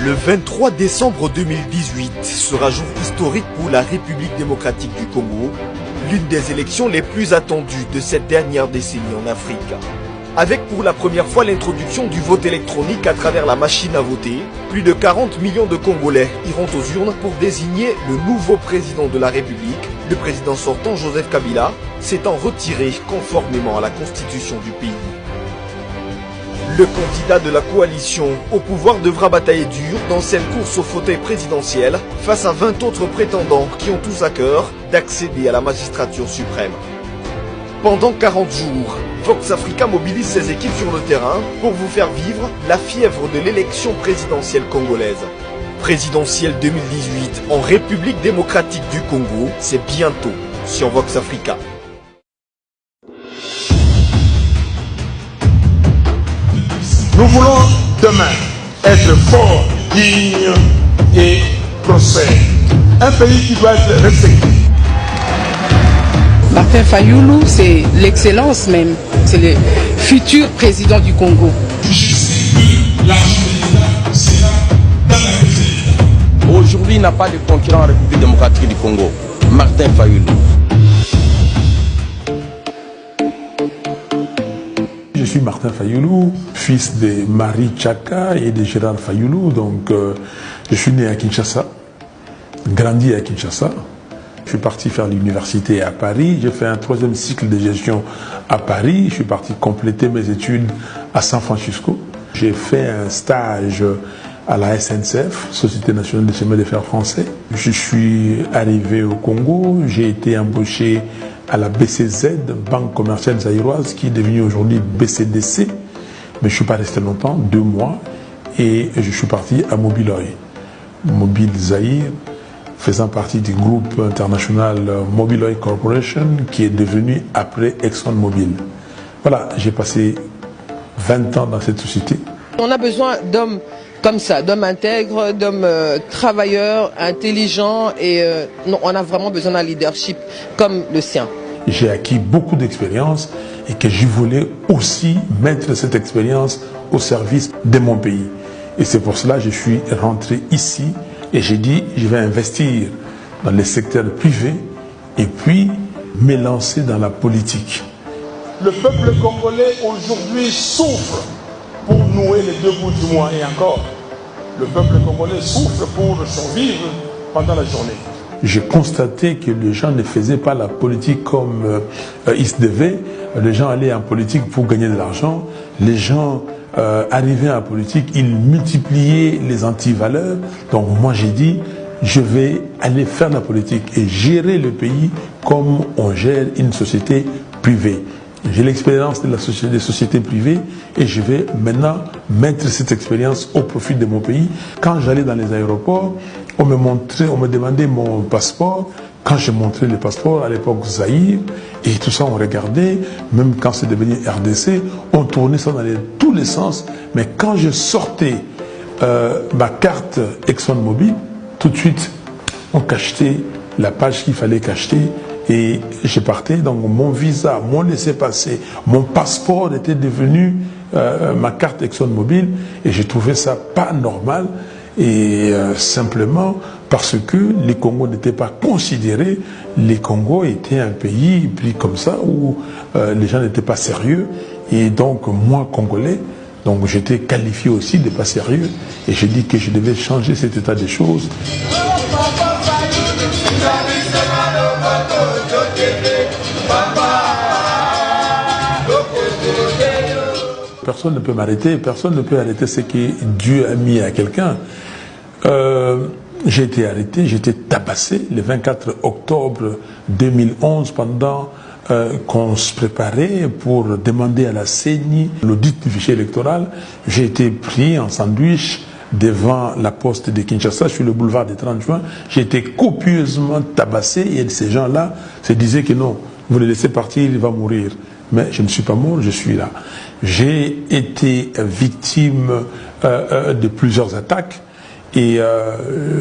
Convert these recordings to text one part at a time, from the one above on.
Le 23 décembre 2018 sera jour historique pour la République démocratique du Congo, l'une des élections les plus attendues de cette dernière décennie en Afrique. Avec pour la première fois l'introduction du vote électronique à travers la machine à voter, plus de 40 millions de Congolais iront aux urnes pour désigner le nouveau président de la République. Le président sortant, Joseph Kabila, s'étant retiré conformément à la constitution du pays. Le candidat de la coalition au pouvoir devra batailler dur dans cette course au fauteuil présidentiel face à 20 autres prétendants qui ont tous à cœur d'accéder à la magistrature suprême. Pendant 40 jours, Vox Africa mobilise ses équipes sur le terrain pour vous faire vivre la fièvre de l'élection présidentielle congolaise. Présidentielle 2018 en République démocratique du Congo, c'est bientôt sur Vox Africa. Nous voulons demain être fort, digne et prospère. Un pays qui doit être respecté. Martin Fayulu, c'est l'excellence même. C'est le futur président du Congo. Aujourd'hui, il n'y a pas de concurrent en République démocratique du Congo. Martin Fayulu. Je suis Martin Fayulu, fils de Marie Tchaka et de Gérard Fayulu. Donc, je suis né à Kinshasa, grandi à Kinshasa. Je suis parti faire l'université à Paris. J'ai fait un 3e cycle de gestion à Paris. Je suis parti compléter mes études à San Francisco. J'ai fait un stage à la SNCF, Société nationale des chemins de fer français. Je suis arrivé au Congo. J'ai été embauché à la BCZ, Banque commerciale zaïroise, qui est devenue aujourd'hui BCDC. Mais je ne suis pas resté longtemps, 2 mois, et je suis parti à Mobiloy. Mobile Zaïre, faisant partie du groupe international Mobiloy Corporation, qui est devenu après ExxonMobil. Voilà, j'ai passé 20 ans dans cette société. On a besoin d'hommes comme ça, d'hommes intègres, d'hommes travailleurs, intelligents, et on a vraiment besoin d'un leadership comme le sien. J'ai acquis beaucoup d'expérience et que je voulais aussi mettre cette expérience au service de mon pays. Et c'est pour cela que je suis rentré ici et j'ai dit je vais investir dans le secteur privé et puis me lancer dans la politique. Le peuple congolais aujourd'hui souffre pour nouer les 2 bouts du mois et encore. Le peuple congolais souffre pour survivre pendant la journée. J'ai constaté que les gens ne faisaient pas la politique comme il se devait. Les gens allaient en politique pour gagner de l'argent. Les gens arrivaient en politique, ils multipliaient les antivaleurs. Donc moi j'ai dit, je vais aller faire la politique et gérer le pays comme on gère une société privée. J'ai l'expérience de la société, des sociétés privées et je vais maintenant mettre cette expérience au profit de mon pays. Quand j'allais dans les aéroports, on me demandait mon passeport. Quand je montrais le passeport, à l'époque Zaïre, et tout ça on regardait, même quand c'est devenu RDC, on tournait ça dans tous les sens. Mais quand je sortais ma carte ExxonMobil, tout de suite on cachetait la page qu'il fallait cacheter. Et je partais, donc mon visa, mon laissez-passer, mon passeport était devenu ma carte ExxonMobil et j'ai trouvé ça pas normal et simplement parce que les Congos n'étaient pas considérés, les Congos étaient un pays pris comme ça où les gens n'étaient pas sérieux et donc moi Congolais, donc j'étais qualifié aussi de pas sérieux et j'ai dit que je devais changer cet état des choses. Personne ne peut m'arrêter, personne ne peut arrêter ce que Dieu a mis à quelqu'un. J'ai été arrêté, j'ai été tabassé le 24 octobre 2011 pendant qu'on se préparait pour demander à la CENI l'audit du fichier électoral. J'ai été pris en sandwich devant la poste de Kinshasa, sur le boulevard des 30 juin. J'ai été copieusement tabassé et ces gens-là se disaient que non, vous le laissez partir, il va mourir. Mais je ne suis pas mort, je suis là. J'ai été victime de plusieurs attaques et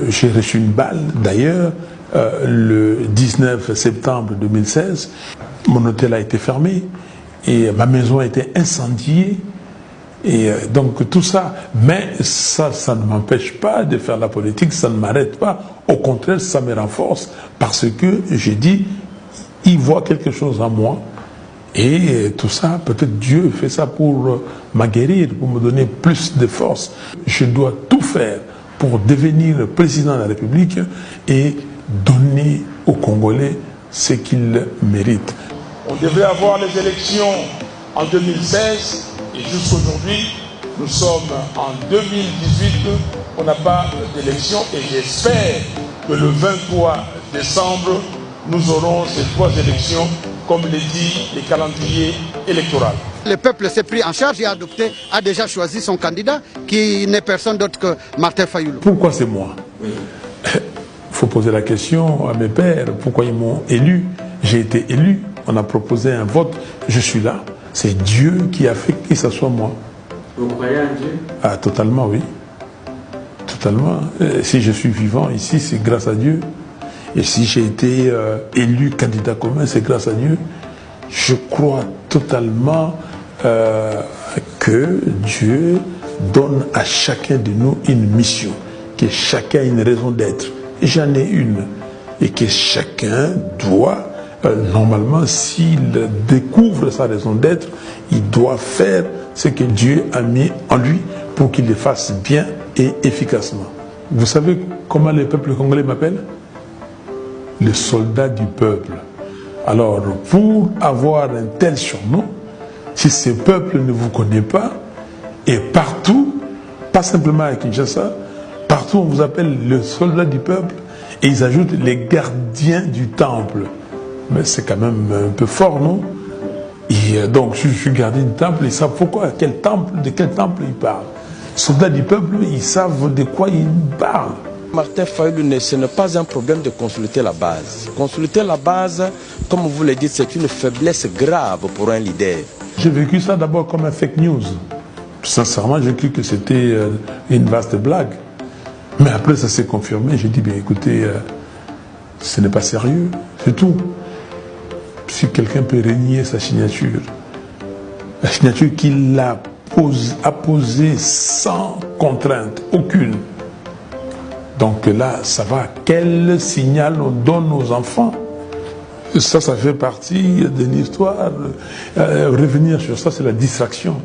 j'ai reçu une balle d'ailleurs le 19 septembre 2016. Mon hôtel a été fermé et ma maison a été incendiée Et donc tout ça, mais ça ne m'empêche pas de faire la politique, ça ne m'arrête pas. Au contraire, ça me renforce parce que j'ai dit, il voit quelque chose en moi. Et tout ça, peut-être Dieu fait ça pour m'aguerrir, pour me donner plus de force. Je dois tout faire pour devenir président de la République et donner aux Congolais ce qu'ils méritent. On devait avoir les élections en 2016 et jusqu'aujourd'hui, nous sommes en 2018, on n'a pas d'élection et j'espère que le 23 décembre, nous aurons ces 3 élections comme le dit le calendrier électoral. Le peuple s'est pris en charge et a déjà choisi son candidat qui n'est personne d'autre que Martin Fayulu. Pourquoi c'est moi? Il faut poser la question à mes pères, pourquoi ils m'ont élu? J'ai été élu, on a proposé un vote, je suis là. C'est Dieu qui a fait que ça soit moi. Vous croyez en Dieu? Ah, totalement, oui. Totalement. Si je suis vivant ici, c'est grâce à Dieu. Et si j'ai été élu candidat commun, c'est grâce à Dieu. Je crois totalement que Dieu donne à chacun de nous une mission, que chacun a une raison d'être. J'en ai une. Et que chacun doit, normalement, s'il découvre sa raison d'être, il doit faire ce que Dieu a mis en lui pour qu'il le fasse bien et efficacement. Vous savez comment le peuple congolais m'appelle? Le soldat du peuple. Alors, pour avoir un tel surnom, si ce peuple ne vous connaît pas, et partout, pas simplement à Kinshasa, partout on vous appelle le soldat du peuple, et ils ajoutent les gardiens du temple. Mais c'est quand même un peu fort, non? Et donc, je suis gardien du temple, ils savent pourquoi, de quel temple ils parlent. Soldats du peuple, ils savent de quoi ils parlent. Martin Fayulu, ce n'est pas un problème de consulter la base. Consulter la base, comme vous le dites, c'est une faiblesse grave pour un leader. J'ai vécu ça d'abord comme un fake news. Sincèrement, j'ai cru que c'était une vaste blague. Mais après, ça s'est confirmé. J'ai dit, bien écoutez, ce n'est pas sérieux, c'est tout. Si quelqu'un peut renier sa signature, la signature qu'il a posée sans contrainte aucune, donc là, ça va. Quel signal on donne aux enfants? Ça fait partie d'une histoire. Revenir sur ça, c'est la distraction.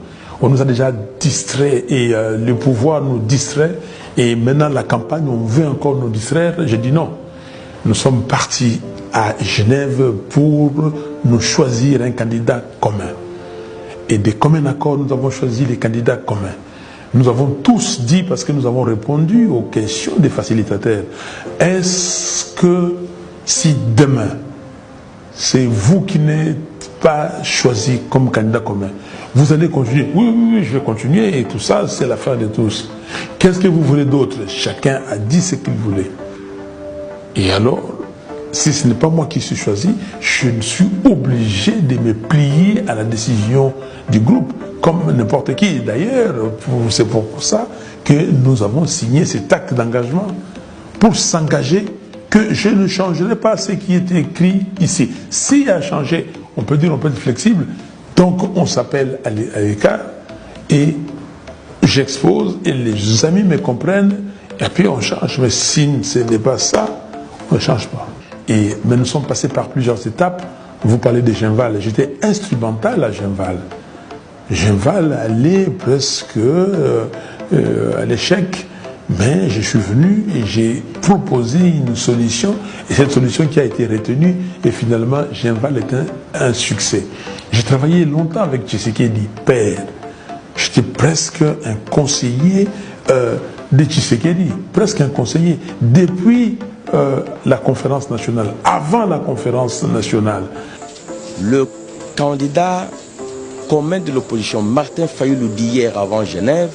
On nous a déjà distraits et le pouvoir nous distrait. Et maintenant, la campagne, on veut encore nous distraire. J'ai dit non. Nous sommes partis à Genève pour nous choisir un candidat commun. Et de commun accord, nous avons choisi les candidats communs. Nous avons tous dit, parce que nous avons répondu aux questions des facilitateurs, est-ce que si demain, c'est vous qui n'êtes pas choisi comme candidat commun, vous allez continuer? Oui, je vais continuer et tout ça, c'est l'affaire de tous. Qu'est-ce que vous voulez d'autre? Chacun a dit ce qu'il voulait. Et alors, si ce n'est pas moi qui suis choisi, je suis obligé de me plier à la décision du groupe, comme n'importe qui. D'ailleurs, c'est pour ça que nous avons signé cet acte d'engagement, pour s'engager que je ne changerai pas ce qui est écrit ici. S'il a changé, on peut dire, on peut être flexible, donc on s'appelle à l'écart, et j'expose, et les amis me comprennent, et puis on change. Mais si ce n'est pas ça, on ne change pas. Mais nous sommes passés par plusieurs étapes. Vous parlez de Genval. J'étais instrumental à Genval. Genval allait presque à l'échec. Mais je suis venu et j'ai proposé une solution. Et cette solution qui a été retenue. Et finalement, Genval est un succès. J'ai travaillé longtemps avec Tshisekedi, père. J'étais presque un conseiller de Tshisekedi. Presque un conseiller. Depuis la conférence nationale, avant la conférence nationale. Le candidat commun de l'opposition, Martin Fayulu, d'hier avant Genève,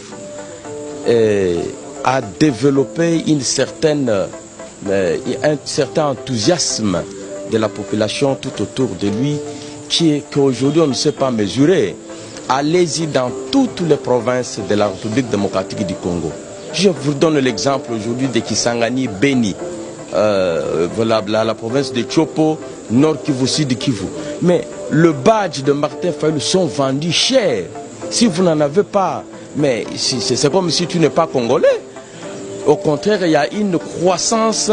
a développé un certain enthousiasme de la population tout autour de lui, qu'aujourd'hui on ne sait pas mesurer. Allez-y dans toutes les provinces de la République démocratique du Congo. Je vous donne l'exemple aujourd'hui de Kisangani, Beni. Voilà, la province de Chopo, Nord Kivu, Sud Kivu. Mais le badge de Martin Fayulu sont vendus cher. Si vous n'en avez pas, mais c'est comme si tu n'es pas congolais. Au contraire, il y a une croissance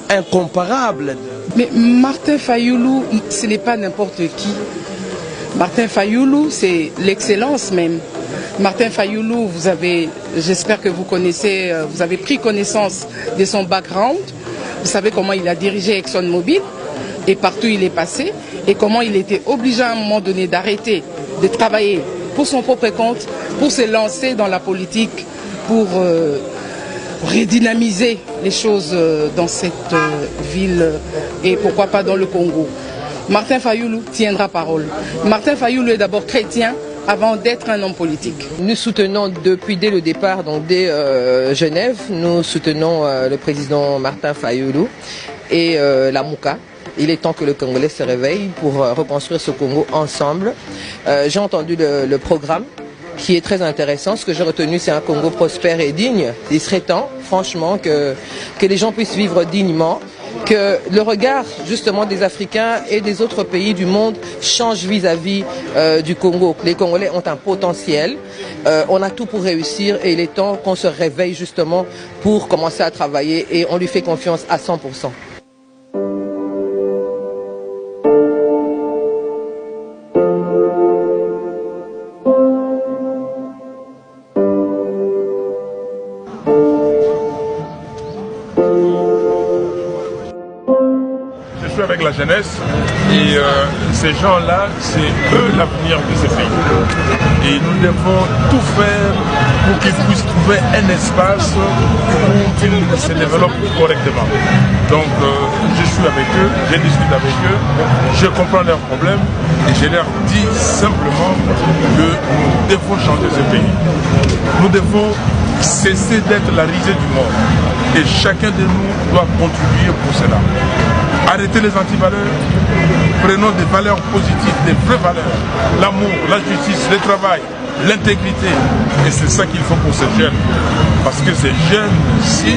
incomparable. Mais Martin Fayoulou, ce n'est pas n'importe qui. Martin Fayoulou, c'est l'excellence même. Martin Fayoulou, j'espère que vous connaissez, vous avez pris connaissance de son background. Vous savez comment il a dirigé ExxonMobil et partout il est passé et comment il était obligé à un moment donné d'arrêter de travailler pour son propre compte, pour se lancer dans la politique, pour redynamiser les choses dans cette ville et pourquoi pas dans le Congo. Martin Fayoulou tiendra parole. Martin Fayoulou est d'abord chrétien avant d'être un homme politique. Nous soutenons dès le départ, donc dès Genève, nous soutenons le président Martin Fayoulou et la Mouka. Il est temps que le Congolais se réveille pour reconstruire ce Congo ensemble. J'ai entendu le programme qui est très intéressant. Ce que j'ai retenu, c'est un Congo prospère et digne. Il serait temps, franchement, que les gens puissent vivre dignement, que le regard justement des Africains et des autres pays du monde change vis-à-vis du Congo. Les Congolais ont un potentiel, on a tout pour réussir et il est temps qu'on se réveille justement pour commencer à travailler et on lui fait confiance à 100%. Avec la jeunesse et ces gens-là, c'est eux l'avenir de ces pays. Et nous devons tout faire pour qu'ils puissent trouver un espace où ils se développent correctement. Donc je suis avec eux, je discute avec eux, je comprends leurs problèmes et je leur dis simplement que nous devons changer ce pays. Nous devons cesser d'être la risée du monde et chacun de nous doit contribuer pour cela. Arrêtez les antivaleurs, prenons des valeurs positives, des vraies valeurs, l'amour, la justice, le travail, l'intégrité. Et c'est ça qu'il faut pour ces jeunes. Parce que ces jeunes-ci,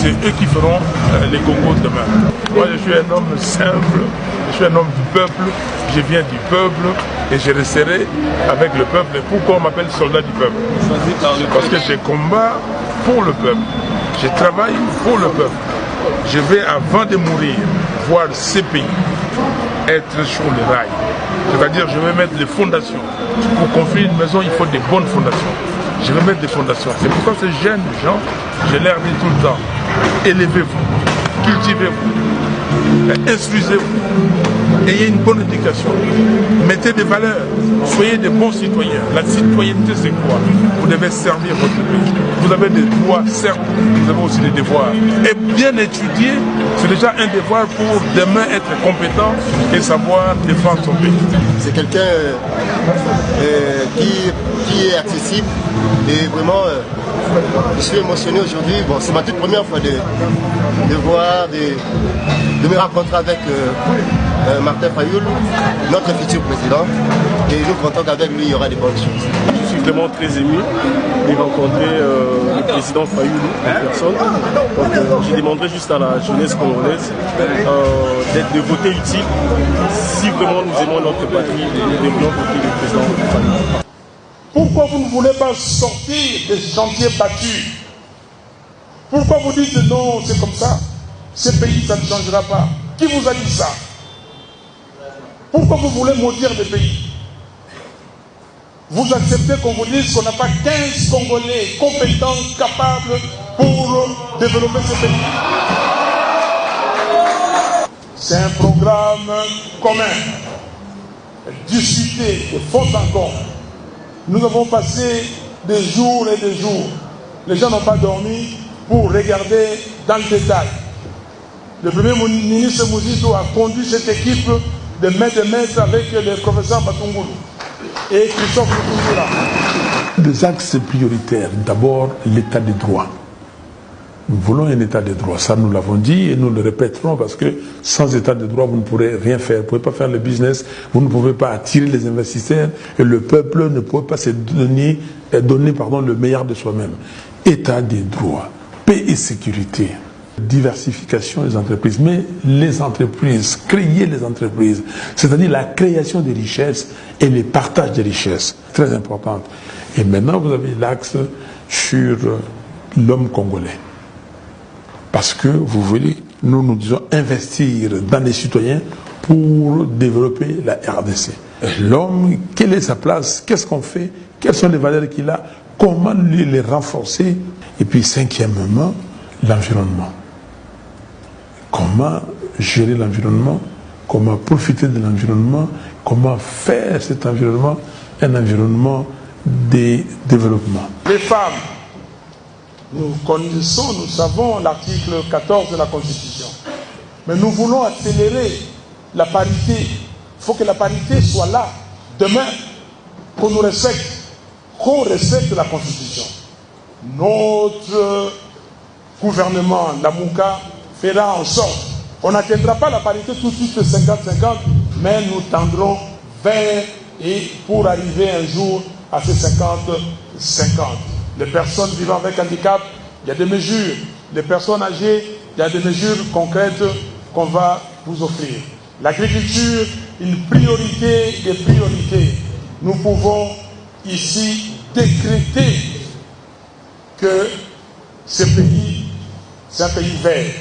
c'est eux qui feront les Congos demain. Moi, je suis un homme simple, je suis un homme du peuple, je viens du peuple et je resterai avec le peuple. Et pourquoi on m'appelle soldat du peuple? Parce que je combats pour le peuple, je travaille pour le peuple. Je vais, avant de mourir, voir ces pays être sur les rails. C'est-à-dire, je vais mettre les fondations. Pour construire une maison, il faut des bonnes fondations. Je vais mettre des fondations. C'est pourquoi ces jeunes gens, je leur dis tout le temps, élevez-vous, cultivez-vous, instruisez-vous, ayez une bonne éducation, mettez des valeurs, soyez des bons citoyens. La citoyenneté, c'est quoi? Vous devez servir votre pays. Vous avez des droits, certes, vous avez aussi des devoirs. Et bien étudier, c'est déjà un devoir pour demain être compétent et savoir défendre son pays. C'est quelqu'un qui est accessible et vraiment, je suis émotionné aujourd'hui. Bon, c'est ma toute première fois de me rencontrer avec Martin Fayoulou, notre futur président, et nous comptons qu'avec lui il y aura des bonnes choses. Je suis vraiment très ému de rencontrer le président Fayoulou en personne. Donc je demanderai juste à la jeunesse congolaise de voter utile. Si vraiment nous aimons notre patrie, nous devrions voter le président Fayoulou. Pourquoi vous ne voulez pas sortir des chantiers battus? Pourquoi vous dites non, c'est comme ça? Ce pays, ça ne changera pas. Qui vous a dit ça? Pourquoi vous voulez maudire des pays? Vous acceptez qu'on vous dise qu'on n'a pas 15 Congolais compétents, capables pour développer ce pays. C'est un programme commun, discuté de fond en comble. Nous avons passé des jours et des jours. Les gens n'ont pas dormi pour regarder dans le détail. Le premier ministre Mouzito a conduit cette équipe de main avec le professeur Batungoulou et Christophe Lukunzula. Des axes prioritaires. D'abord, l'état de droit. Nous voulons un état de droit. Ça, nous l'avons dit et nous le répéterons parce que sans état de droit, vous ne pourrez rien faire. Vous ne pouvez pas faire le business, vous ne pouvez pas attirer les investisseurs et le peuple ne peut pas se donner le meilleur de soi-même. État de droit, paix et sécurité. diversification des entreprises, mais les entreprises, créer les entreprises, c'est-à-dire la création des richesses et le partage des richesses, très importante. Et maintenant, vous avez l'axe sur l'homme congolais. Parce que, vous voulez, nous disons investir dans les citoyens pour développer la RDC. L'homme, quelle est sa place? Qu'est-ce qu'on fait? Quelles sont les valeurs qu'il a? Comment les renforcer? Et puis, cinquièmement, l'environnement. Comment gérer l'environnement? Comment profiter de l'environnement? Comment faire cet environnement un environnement de développement? Les femmes, nous connaissons, nous savons l'article 14 de la Constitution. Mais nous voulons accélérer la parité. Il faut que la parité soit là. Demain, qu'on nous respecte, qu'on respecte la Constitution. Notre gouvernement, la Mouka, fera en sorte. On n'atteindra pas la parité tout de suite 50-50, mais nous tendrons vers et pour arriver un jour à ces 50-50. Les personnes vivant avec handicap, il y a des mesures. Les personnes âgées, il y a des mesures concrètes qu'on va vous offrir. L'agriculture, une priorité des priorités. Nous pouvons ici décréter que ce pays, c'est un pays vert.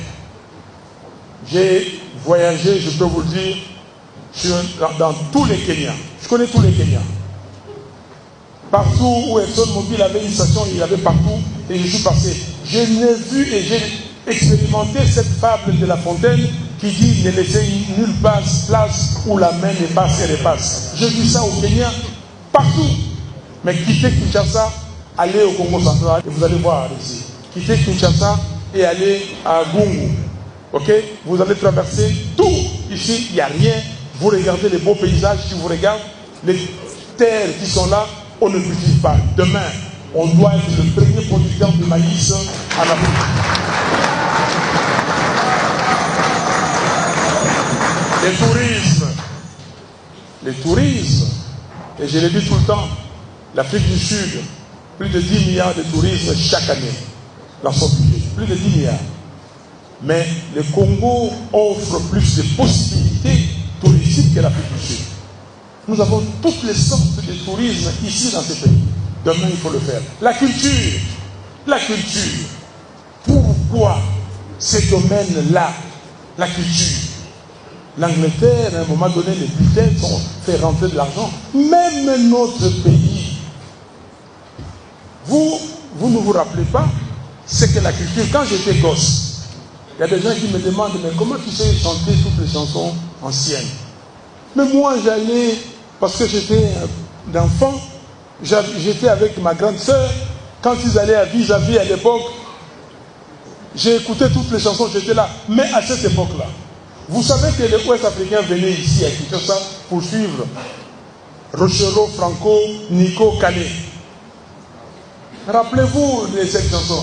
J'ai voyagé, je peux vous le dire, dans tous les Kenyans. Je connais tous les Kenyans. Partout où ExxonMobil avait une station, il y avait partout, et je suis passé. Je n'ai vu et j'ai expérimenté cette fable de La Fontaine qui dit ne laissez nulle place où la main n'est passe, elle passe. J'ai vu ça au Kenya, partout. Mais quittez Kinshasa, allez au Congo central, et vous allez voir ici. Quittez Kinshasa et allez à Gungu. Ok? Vous allez traverser tout. Ici, il n'y a rien. Vous regardez les beaux paysages qui vous regardent, les terres qui sont là, on ne cultive pas. Demain, on doit être le premier producteur de maïs en Afrique. Les tourismes, et je l'ai dit tout le temps, l'Afrique du Sud, plus de 10 milliards de tourisme chaque année dans son budget, plus de 10 milliards. Mais le Congo offre plus de possibilités touristiques que l'Afrique du Sud. Nous avons toutes les sortes de tourisme ici dans ce pays. Demain, il faut le faire. La culture. Pourquoi ces domaines-là, la culture? L'Angleterre, à un moment donné, les bulletins ont fait rentrer de l'argent. Même notre pays. Vous ne vous rappelez pas, c'est que la culture, quand j'étais gosse, il y a des gens qui me demandent, mais comment tu sais chanter toutes les chansons anciennes? Mais moi, j'allais, parce que j'étais d'enfant, j'étais avec ma grande sœur, quand ils allaient à Vis-à-Vis à l'époque, j'ai écouté toutes les chansons, j'étais là. Mais à cette époque-là, vous savez que les Ouest-Africains venaient ici à Kinshasa pour suivre Rochero, Franco, Nico, Calais. Rappelez-vous de cette chanson.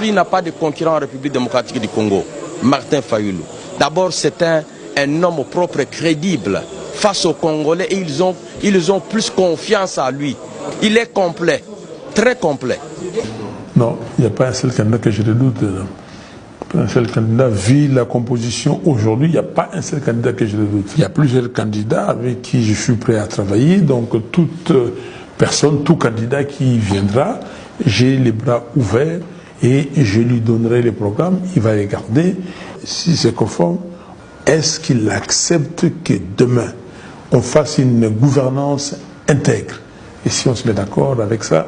Lui n'a pas de concurrent en République démocratique du Congo, Martin Fayulu. D'abord, c'est un homme propre et crédible face aux Congolais et ils ont plus confiance à lui. Il est complet, très complet. Non, il n'y a pas un seul candidat que je redoute. Un seul candidat, vu la composition aujourd'hui, il n'y a pas un seul candidat que je redoute. Il y a plusieurs candidats avec qui je suis prêt à travailler. Donc toute personne, tout candidat qui viendra, j'ai les bras ouverts et je lui donnerai les programmes. Il va regarder si c'est conforme. Est-ce qu'il accepte que demain, on fasse une gouvernance intègre? Et si on se met d'accord avec ça,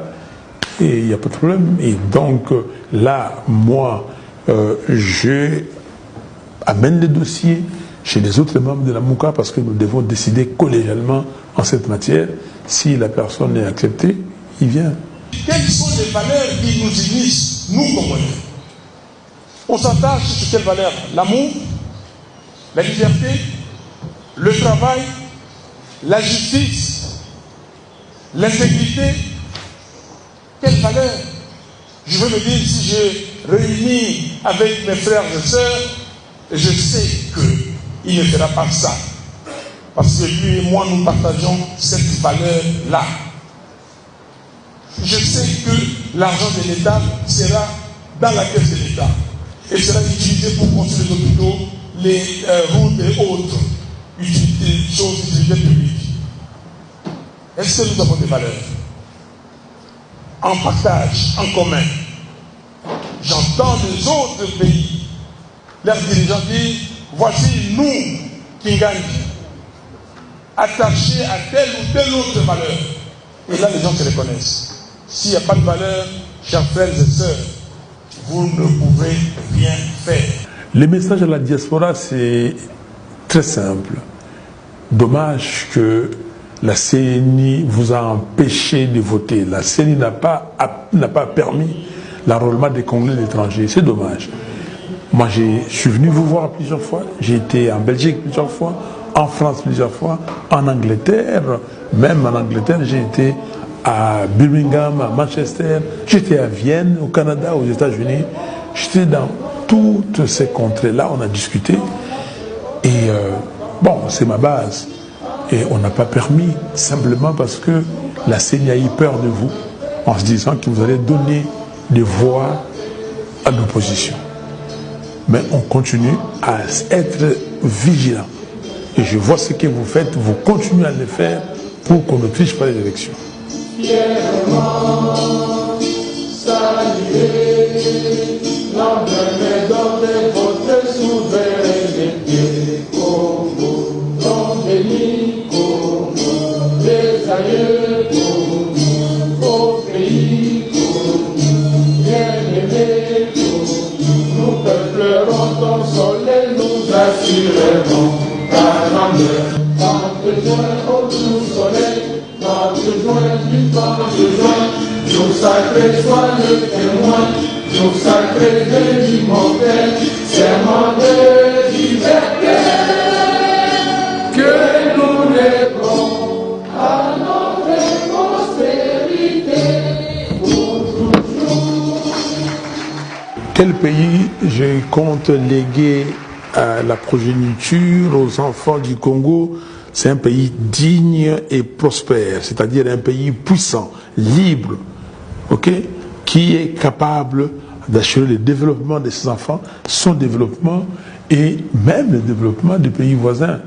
il n'y a pas de problème. Et donc là, moi, je amène les dossiers, chez les autres membres de la Mouka, parce que nous devons décider collégialement en cette matière. Si la personne est acceptée, il vient. Quelles sont les valeurs qui nous unissent, nous, Congolais? On s'attache sur quelles valeurs? L'amour, la liberté, le travail, la justice, l'intégrité. Quelles valeurs? Je veux me dire, si je réunis avec mes frères et sœurs, je sais qu'il ne fera pas ça. Parce que lui et moi, nous partageons cette valeur-là. Je sais que l'argent de l'État sera dans la caisse de l'État et sera utilisé pour construire les hôpitaux, les routes et autres choses d'utilité publique. Est-ce que nous avons des valeurs en partage, en commun? J'entends les autres pays, leurs dirigeants dire, voici nous, Kingangi, attachés à telle ou telle autre valeur. Et là, les gens se reconnaissent. S'il n'y a pas de valeur, chers frères et sœurs, vous ne pouvez rien faire. Le message à la diaspora, c'est très simple. Dommage que la CENI vous a empêché de voter. La CENI n'a pas permis l'enrôlement des Congolais de l'étranger. C'est dommage. Moi, je suis venu vous voir plusieurs fois. J'ai été en Belgique plusieurs fois, en France plusieurs fois, en Angleterre. Même en Angleterre, j'ai été à Birmingham, à Manchester. J'étais à Vienne, au Canada, aux États-Unis. J'étais dans toutes ces contrées-là. On a discuté. Et bon, c'est ma base. Et on n'a pas permis, simplement parce que la CENI a eu peur de vous, en se disant que vous allez donner des voix à l'opposition. Mais on continue à être vigilant. Et je vois ce que vous faites, vous continuez à le faire pour qu'on ne triche pas les élections. Fièrement saluer l'emblème de votre souveraineté, Congo, non béni, Congo, les aïeux, Congo, au pays, Congo, bien-aimé, Congo, nous peuplerons ton soleil, nous assurerons ta grandeur, entre joint au tout soleil. Notre joint du temps de joint, nous sacrés soient le témoin, nous sacrés de l'immortel, serment de liberté, que nous léguons à notre prospérité pour toujours. Quel pays je compte léguer à la progéniture, aux enfants du Congo? C'est un pays digne et prospère, c'est-à-dire un pays puissant, libre, qui est capable d'assurer le développement de ses enfants, son développement et même le développement des pays voisins.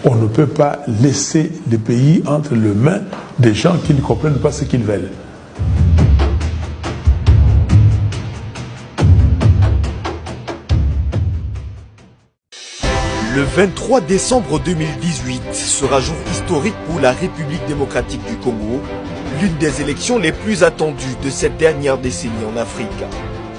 On ne peut pas laisser les pays entre les mains des gens qui ne comprennent pas ce qu'ils veulent. Le 23 décembre 2018 sera jour historique pour la République démocratique du Congo, l'une des élections les plus attendues de cette dernière décennie en Afrique.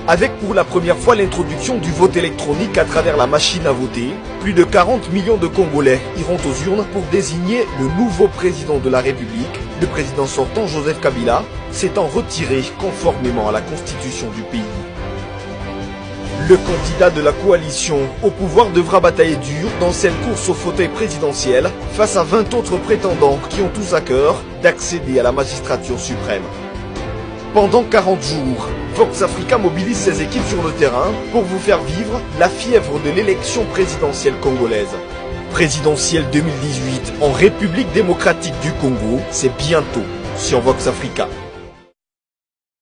Avec pour la première fois l'introduction du vote électronique à travers la machine à voter, plus de 40 millions de Congolais iront aux urnes pour désigner le nouveau président de la République. Le président sortant, Joseph Kabila, s'étant retiré conformément à la constitution du pays. Le candidat de la coalition au pouvoir devra batailler dur dans cette course au fauteuil présidentiel face à 20 autres prétendants qui ont tous à cœur d'accéder à la magistrature suprême. Pendant 40 jours, Vox Africa mobilise ses équipes sur le terrain pour vous faire vivre la fièvre de l'élection présidentielle congolaise. Présidentielle 2018 en République démocratique du Congo, c'est bientôt sur Vox Africa.